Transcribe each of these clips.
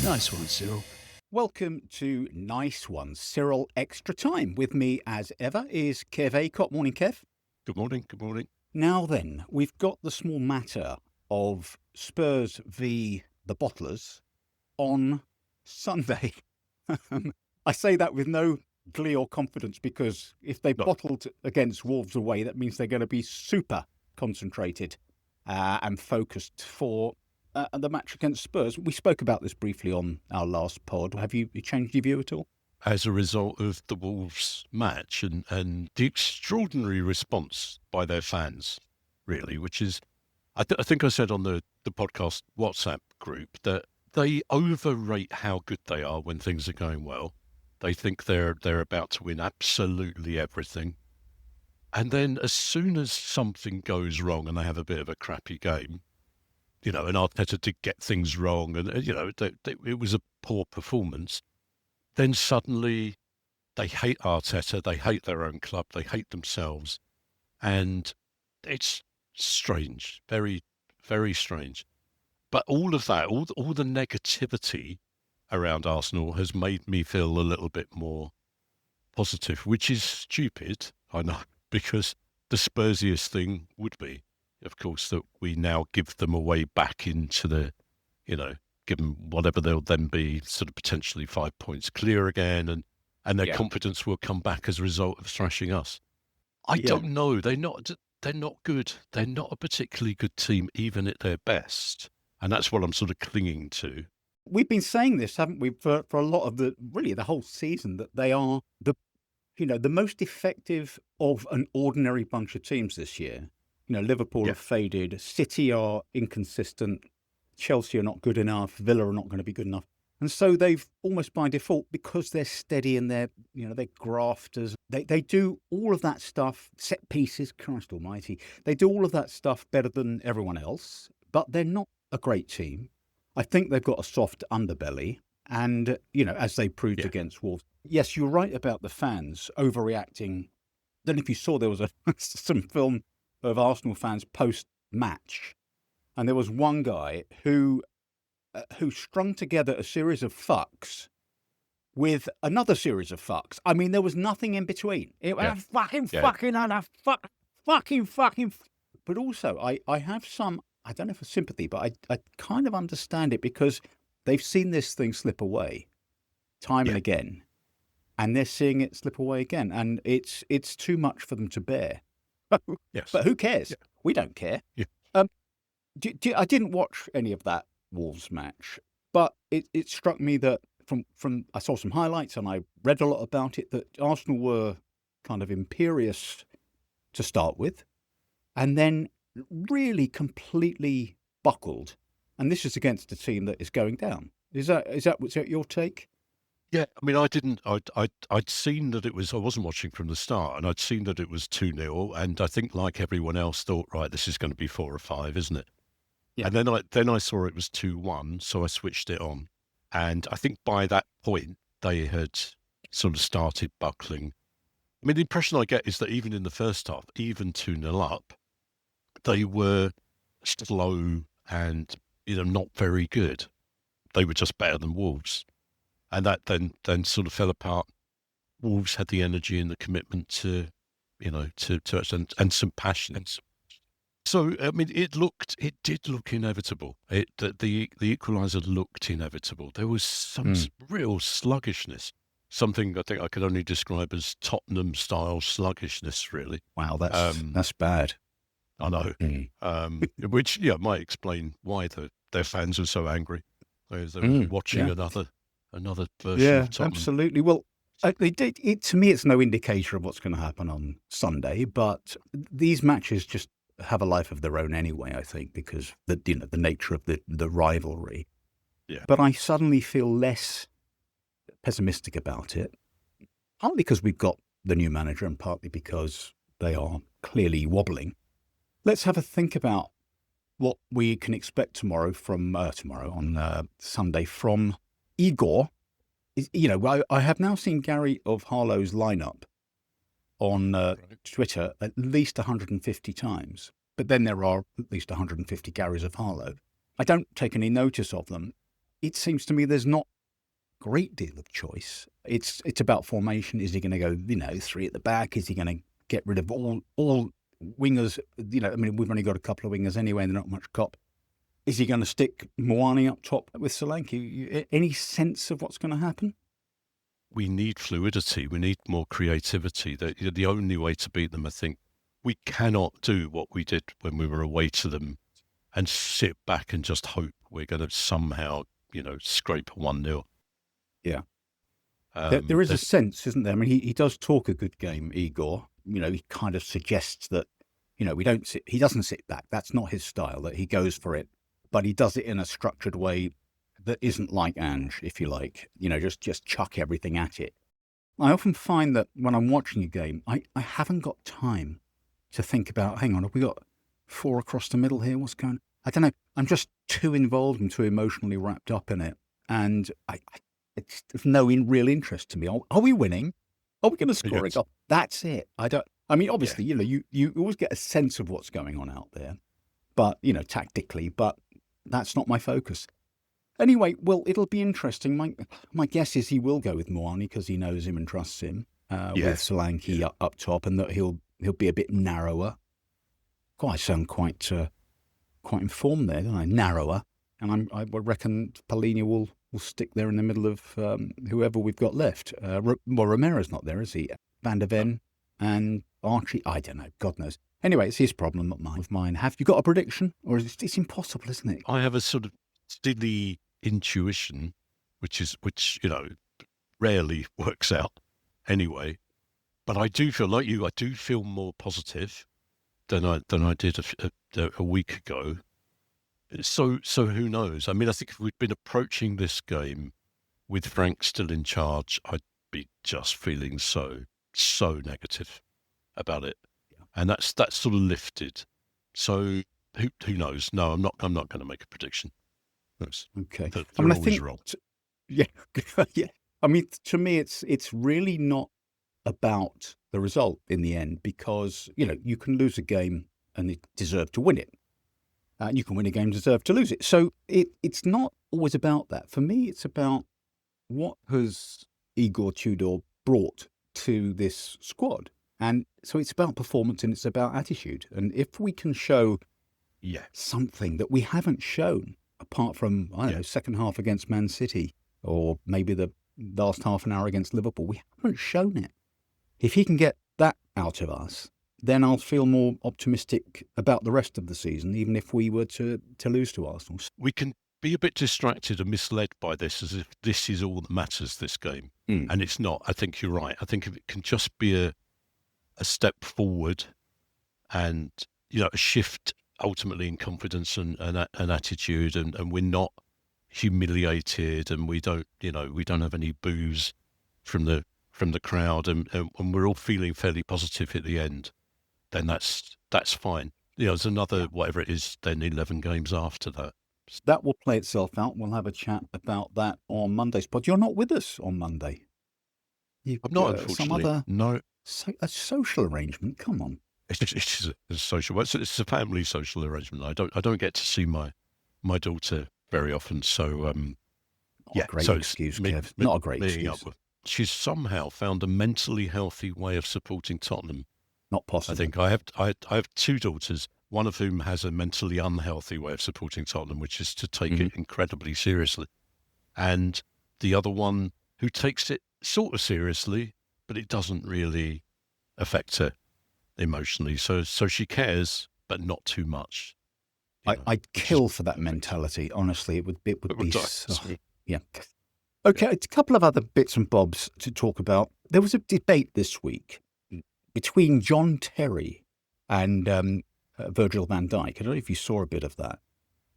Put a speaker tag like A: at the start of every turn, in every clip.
A: Nice one, Cyril.
B: Welcome to Nice One, Cyril Extra Time. With me, as ever, is Kev Acott. Morning, Kev.
A: Good morning. Good morning.
B: Now then, we've got the small matter of Spurs v. the Bottlers on Sunday. I say that with no glee or confidence because if they bottled against Wolves away, that means they're going to be super concentrated and focused for the match against Spurs. We spoke about this briefly on our last pod. Have you changed your view at all?
A: As a result of the Wolves match and the extraordinary response by their fans, really, which is, I think I said on the podcast WhatsApp group that they overrate how good they are when things are going well. They think they're about to win absolutely everything. And then as soon as something goes wrong and they have a bit of a crappy game, and Arteta did get things wrong and, it was a poor performance, then suddenly they hate Arteta, they hate their own club, they hate themselves. And it's strange, very, very strange. But all of that, all the negativity around Arsenal has made me feel a little bit more positive, which is stupid, I know, because the Spursiest thing would be, of course, that we now give them a way back into the, give them whatever they'll then be, sort of potentially 5 points clear again, and their confidence will come back as a result of thrashing us. I don't know. They're not good. They're not a particularly good team, even at their best. And that's what I'm sort of clinging to.
B: We've been saying this, haven't we, for a lot of the whole season, that they are the most effective of an ordinary bunch of teams this year. Liverpool have faded, City are inconsistent, Chelsea are not good enough, Villa are not going to be good enough. And so they've almost by default, because they're steady and they're grafters, they do all of that stuff, set pieces, Christ almighty, they do all of that stuff better than everyone else, but they're not a great team. I think they've got a soft underbelly. And, as they proved against Wolves. Yes, you're right about the fans overreacting. I don't know if you saw, there was some film of Arsenal fans post-match. And there was one guy who strung together a series of fucks with another series of fucks. I mean, there was nothing in between. It was fucking. But also, I have some, I don't know for sympathy, but I kind of understand it because they've seen this thing slip away time and again, and they're seeing it slip away again, and it's too much for them to bear.
A: Yes.
B: But who cares? We don't care.
A: Yeah.
B: I didn't watch any of that Wolves match, but it struck me that from I saw some highlights and I read a lot about it, that Arsenal were kind of imperious to start with, and then really completely buckled. And this is against a team that is going down. Is that your take?
A: Yeah, I mean, I'd seen that it was, I wasn't watching from the start, and I'd seen that it was 2-0, and I think like everyone else thought, right, this is going to be 4 or 5, isn't it? Yeah. And then I saw it was 2-1, so I switched it on. And I think by that point, they had sort of started buckling. I mean, the impression I get is that even in the first half, even 2-0 up, they were slow and, not very good. They were just better than Wolves. And that then sort of fell apart. Wolves had the energy and the commitment to and some passion. So, I mean, it did look inevitable. The equaliser looked inevitable. There was some real sluggishness, something I think I could only describe as Tottenham-style sluggishness, really.
B: Wow, that's bad.
A: I know, which might explain why their fans are so angry. They're watching another version of Tottenham.
B: Absolutely. Well, to me, it's no indicator of what's going to happen on Sunday, but these matches just have a life of their own anyway, I think, because the nature of the rivalry.
A: Yeah.
B: But I suddenly feel less pessimistic about it, partly because we've got the new manager and partly because they are clearly wobbling. Let's have a think about what we can expect tomorrow on Sunday from Igor. I have now seen Gary of Harlow's lineup on Twitter at least 150 times, but then there are at least 150 Garys of Harlow. I don't take any notice of them. it seems to me there's not a great deal of choice. It's about formation. Is he going to go, 3 at the back? Is he going to get rid of all wingers? I mean, we've only got a couple of wingers anyway, and they're not much cop. Is he going to stick Moani up top with Solanke? Any sense of what's going to happen?
A: We need fluidity. We need more creativity. The only way to beat them, I think, we cannot do what we did when we were away to them and sit back and just hope we're going to somehow, scrape a 1-0.
B: Yeah. There is a sense, isn't there? I mean, he does talk a good game, Igor. He kind of suggests that, he doesn't sit back. That's not his style, that he goes for it. But he does it in a structured way that isn't like Ange, if you like. Just chuck everything at it. I often find that when I'm watching a game, I haven't got time to think about, hang on, have we got 4 across the middle here? What's going on? I don't know. I'm just too involved and too emotionally wrapped up in it. And it's of no real interest to me. Are we winning? Are we going to score a goal? That's it. Obviously, you always get a sense of what's going on out there, but, tactically, but that's not my focus. Anyway, well, it'll be interesting. My guess is he will go with Moani because he knows him and trusts him, with Solanke up top, and that he'll be a bit narrower. God, I sound quite informed there, don't I? Narrower. And I would reckon Paulinho will stick there in the middle of whoever we've got left. Romero's not there, is he? Van der Ven and Archie, I don't know, God knows. Anyway, it's his problem, not mine. Have you got a prediction? Or it's impossible, isn't it?
A: I have a sort of silly intuition, which rarely works out anyway. But I do feel like you. I do feel more positive than I did a week ago. So who knows? I mean, I think if we'd been approaching this game with Frank still in charge, I'd be just feeling so negative about it, and that's sort of lifted. So who knows? No, I'm not going to make a prediction.
B: Okay.
A: They're always wrong.
B: Yeah. I mean, to me, it's really not about the result in the end, because you can lose a game and deserve to win it. You can win a game and deserve to lose it. So it's not always about that. For me, it's about what has Igor Tudor brought to this squad. And so it's about performance and it's about attitude. And if we can show something that we haven't shown, apart from, second half against Man City, or maybe the last half an hour against Liverpool, we haven't shown it. If he can get that out of us, then I'll feel more optimistic about the rest of the season, even if we were to lose to Arsenal.
A: We can be a bit distracted and misled by this, as if this is all that matters, this game. And it's not. I think you're right. I think if it can just be a step forward and, a shift ultimately in confidence and attitude, and we're not humiliated, and we don't have any boos from the crowd, and we're all feeling fairly positive at the end, then that's fine. There's another, whatever it is, then 11 games after that.
B: That will play itself out. We'll have a chat about that on Monday's pod. You're not with us on Monday.
A: I'm not, unfortunately. No.
B: A social arrangement? Come on.
A: It's a social. It's a family social arrangement. I don't get to see my daughter very often, so
B: not a great excuse, Kev. Not a great excuse.
A: She's somehow found a mentally healthy way of supporting Tottenham.
B: Not possible.
A: I think I have 2 daughters, one of whom has a mentally unhealthy way of supporting Tottenham, which is to take it incredibly seriously, and the other one who takes it sort of seriously, but it doesn't really affect her emotionally. So she cares, but not too much.
B: I'd kill for that mentality. Honestly, it would be so, yeah. Okay, a couple of other bits and bobs to talk about. There was a debate this week between John Terry and Virgil van Dijk. I don't know if you saw a bit of that.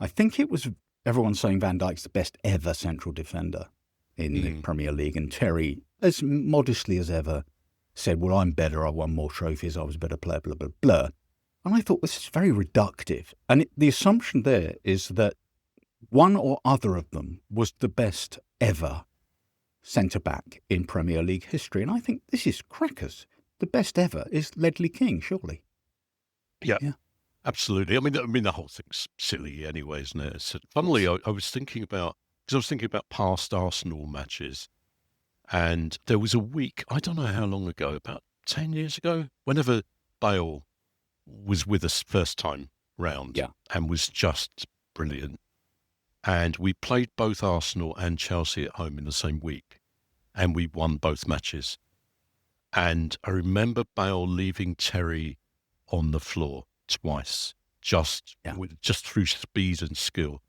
B: I think it was everyone saying Van Dijk's the best ever central defender in the Premier League, and Terry, as modestly as ever, said, well, I'm better, I won more trophies, I was a better player, blah, blah, blah. And I thought, this is very reductive. And the assumption there is that one or other of them was the best ever centre-back in Premier League history. And I think this is crackers. The best ever is Ledley King, surely.
A: Yeah. Absolutely. I mean, the whole thing's silly anyway, isn't it? So, funnily, I was thinking about because I was thinking about past Arsenal matches, and there was a week, I don't know how long ago, about 10 years ago, whenever Bale was with us first time round and was just brilliant. And we played both Arsenal and Chelsea at home in the same week, and we won both matches. And I remember Bale leaving Terry on the floor twice, just through speed and skill.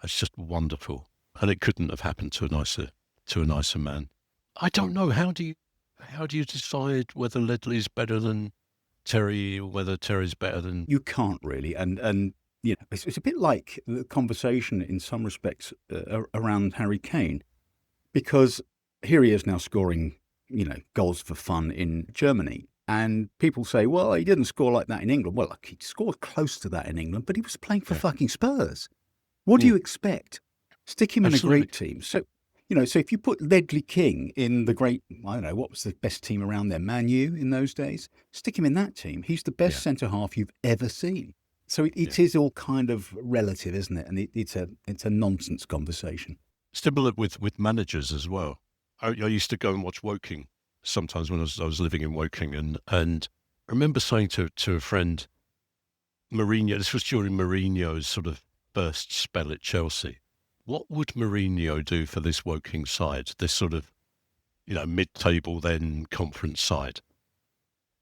A: It's just wonderful, and it couldn't have happened to a nicer man. I don't know, how do you decide whether Ledley's better than Terry or whether Terry's better than...
B: You can't really, and you know, it's a bit like the conversation in some respects around Harry Kane, because here he is now scoring, you know, goals for fun in Germany. And people say, well, he didn't score like that in England. Well, look, he scored close to that in England, but he was playing for fucking Spurs. What do you expect? Stick him in a great team. So, you know, so if you put Ledley King in the great, I don't know, what was the best team around there? Man U in those days? Stick him in that team. He's the best centre-half you've ever seen. So it is all kind of relative, isn't it? And it's a nonsense conversation.
A: Similar with managers as well. I used to go and watch Woking sometimes when I was living in Woking, and I remember saying to a friend, Mourinho, this was during Mourinho's sort of first spell at Chelsea, what would Mourinho do for this Woking side, this sort of, you know, mid-table then conference side?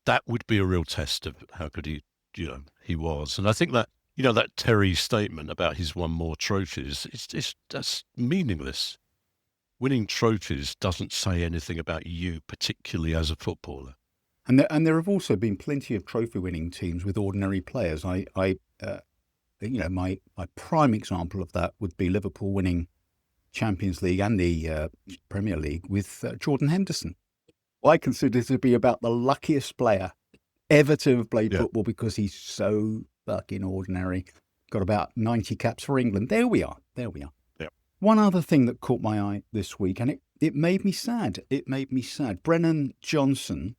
A: That would be a real test of how good he was. And I think that, you know, that Terry statement about he's won more trophies, that's meaningless. Winning trophies doesn't say anything about you, particularly as a footballer.
B: And there have also been plenty of trophy-winning teams with ordinary players. You know, my prime example of that would be Liverpool winning Champions League and the Premier League with Jordan Henderson. I consider to be about the luckiest player ever to have played football, because he's so fucking ordinary. Got about 90 caps for England. There we are. One other thing that caught my eye this week, and it made me sad. Brennan Johnson,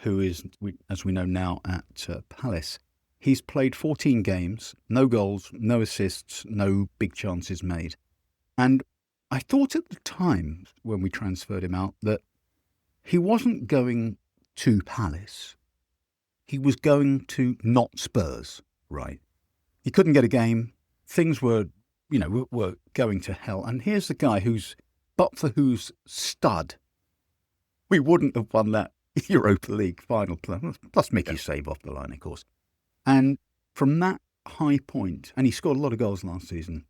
B: who is, as we know now, at Palace, he's played 14 games, no goals, no assists, no big chances made. And I thought at the time when we transferred him out that he wasn't going to Palace. He was going to not Spurs, right? He couldn't get a game. Things were going to hell. And here's the guy but for whose stud, we wouldn't have won that Europa League final, plus Mickey's save off the line, of course. And from that high point, and he scored a lot of goals last season,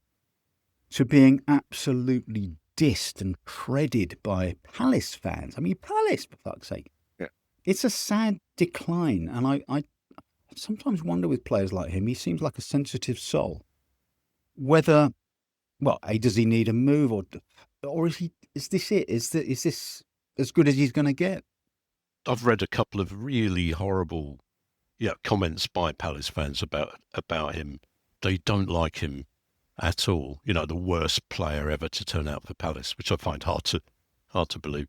B: to being absolutely dissed and shredded by Palace fans. I mean, Palace, for fuck's sake. Yeah. It's a sad decline. And I sometimes wonder with players like him, he seems like a sensitive soul. Whether, does he need a move, or is this it? Is this as good as he's going to get?
A: I've read a couple of really horrible comments by Palace fans about him. They don't like him at all. You know, the worst player ever to turn out for Palace, which I find hard to believe.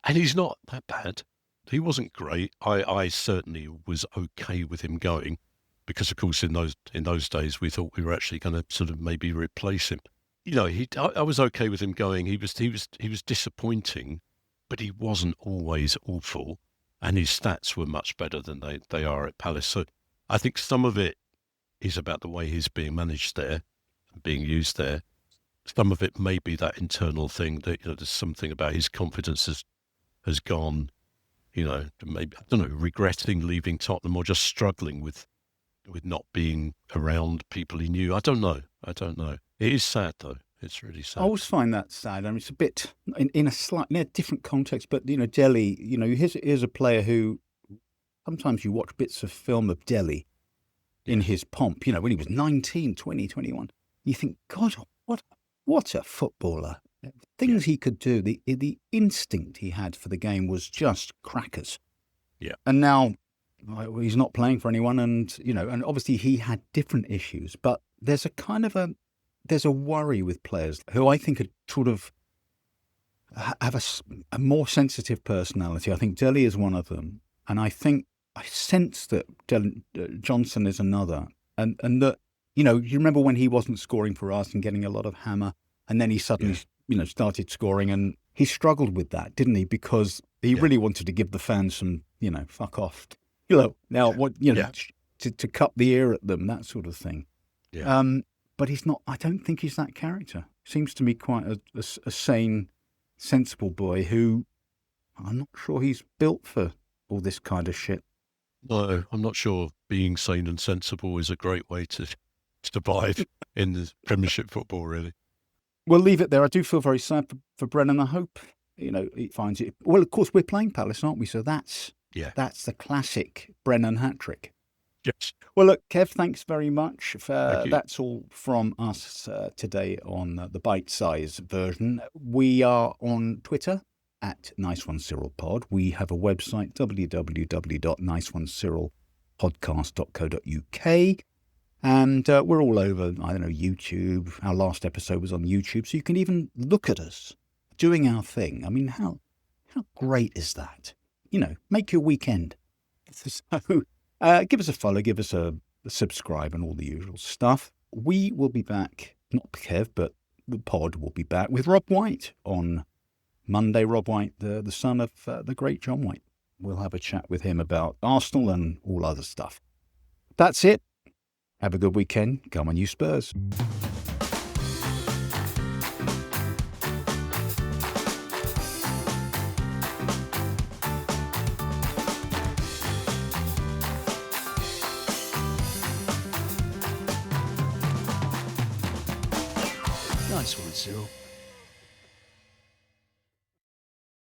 A: And he's not that bad. He wasn't great. I certainly was okay with him going, because of course in those days we thought we were actually going to sort of maybe replace him. You know, I was okay with him going. He was disappointing, but he wasn't always awful. And his stats were much better than they are at Palace. So I think some of it is about the way he's being managed there, being used there. Some of it may be that internal thing that, you know, there's something about his confidence has gone, you know, maybe, I don't know, regretting leaving Tottenham or just struggling with not being around people he knew. I don't know. It is sad, though. It's really sad.
B: I always find that sad. I mean, it's a bit in a different context, but, you know, Delhi, you know, here's a player who sometimes you watch bits of film of Delhi in his pomp, you know, when he was 19, 20, 21. You think, God, what a footballer. Things he could do, the instinct he had for the game was just crackers.
A: Yeah.
B: And now he's not playing for anyone, and, you know, and obviously he had different issues, but there's a worry with players who I think are sort of have a more sensitive personality. I think Delhi is one of them. And I sense that Johnson is another. And that, you know, you remember when he wasn't scoring for us and getting a lot of hammer, and then he suddenly started scoring, and he struggled with that, didn't he? Because he really wanted to give the fans some, fuck off. Now what, to cut the ear at them, that sort of thing.
A: Yeah.
B: But he's not. I don't think he's that character. Seems to me quite a sane, sensible boy who I'm not sure he's built for all this kind of shit.
A: No, I'm not sure being sane and sensible is a great way to survive in the Premiership football, really.
B: We'll leave it there. I do feel very sad for Brennan. I hope, he finds it. Well, of course, we're playing Palace, aren't we? So that's the classic Brennan hat-trick.
A: Yes.
B: Well, look, Kev, thanks very much. That's all from us today on the bite-size version. We are on Twitter at Nice1CyrilPod. We have a website, www.nice1cyrilpodcast.co.uk. And we're all over, YouTube. Our last episode was on YouTube. So you can even look at us doing our thing. I mean, how great is that? Make your weekend. So give us a follow, give us a subscribe and all the usual stuff. We will be back, not Kev, but the pod will be back with Rob White on Monday. Rob White, the son of the great John White. We'll have a chat with him about Arsenal and all other stuff. That's it. Have a good weekend. Come on, you Spurs.
C: Nice one, Cyril.